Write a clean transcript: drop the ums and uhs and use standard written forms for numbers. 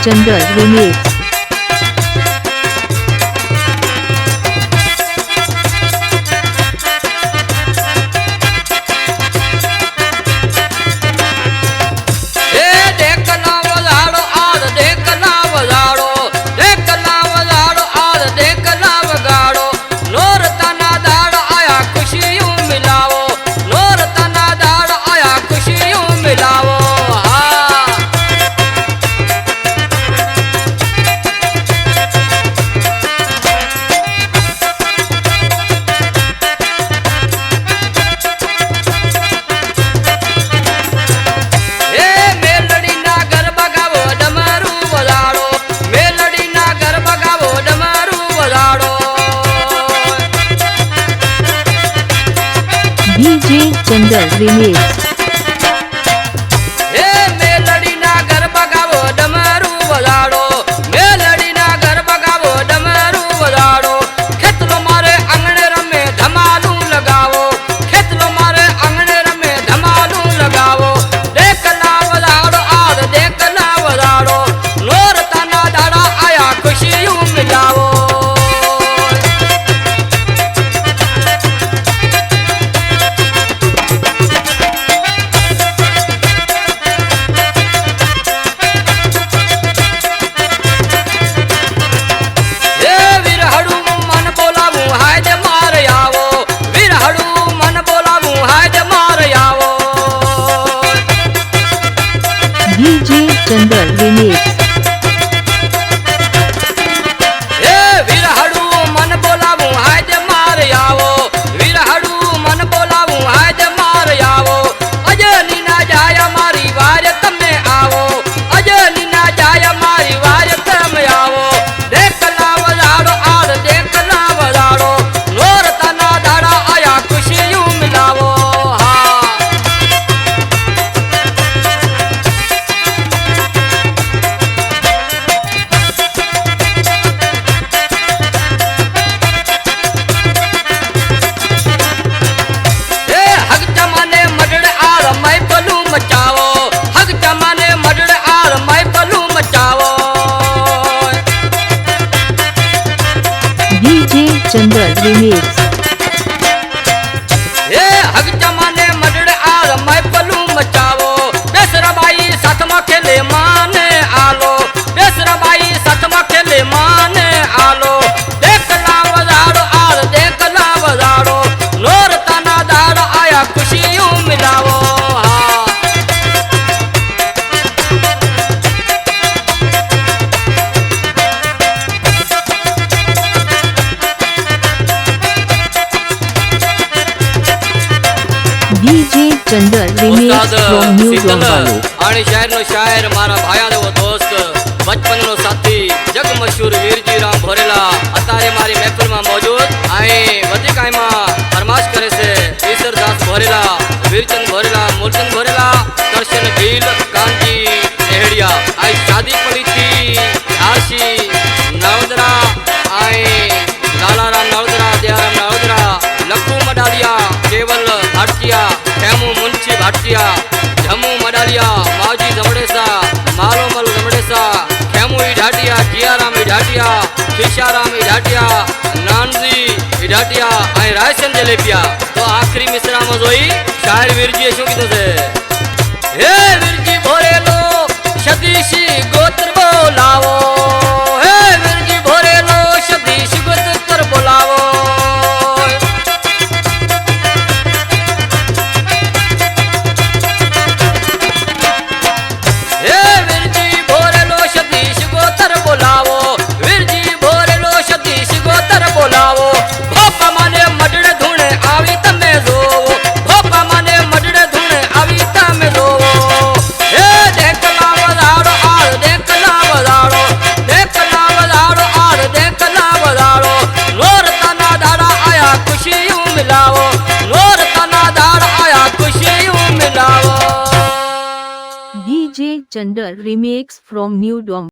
Jungle Remix. DJ Jungle Remix. DJ Jungle Remix. DJ Jungle Remix. हग जमाने मडड़ are मैं flu मचावो Besra by साथमा खेले माने आलो बेसरा बाई साथमा खेले माने आलो देखला वजाड़ो आर देखला वजाड़ो नोर तना दाड़ आया खुशियों मिलावो DJ Jungle Remix from New Dongbalo. आणि शायर नो शायर मारा भाया देवो दोस्त बचपन नो साथी जग मशहूर वीरजी राम भोरेला अतारे मारी महफिल में मौजूद आए वधिक आए मां फरमाश करे से ईश्वर दास भोरेला वीरचंद भोरेला मूलचंद भोरेला दर्शन भील कांजी नेहड़िया आई शादी पड़ी थी आशी नवदरा आए लालाराम नवदरा दयाराम नवदरा लक्कू मडालिया केवल भाटिया खेमू मुंशी भाटिया झमू मडालिया मावजी जमड़ेसा मालोमल जमड़ेसा खेमू इढाटिया जियाराम इढाटिया खिशाराम इढाटिया नानजी इढाटिया ऐं रायसन जलेबिया तो आखिरी मिसरा में जोई शायर वीरजी शू कीधो से हे वीरजी भोरेलो सदीशी गोत्र बोलावो हे वीरजी भोरेलो सदीशी गोत्र बोलावो DJ Jungle Remix from New Dongbalo.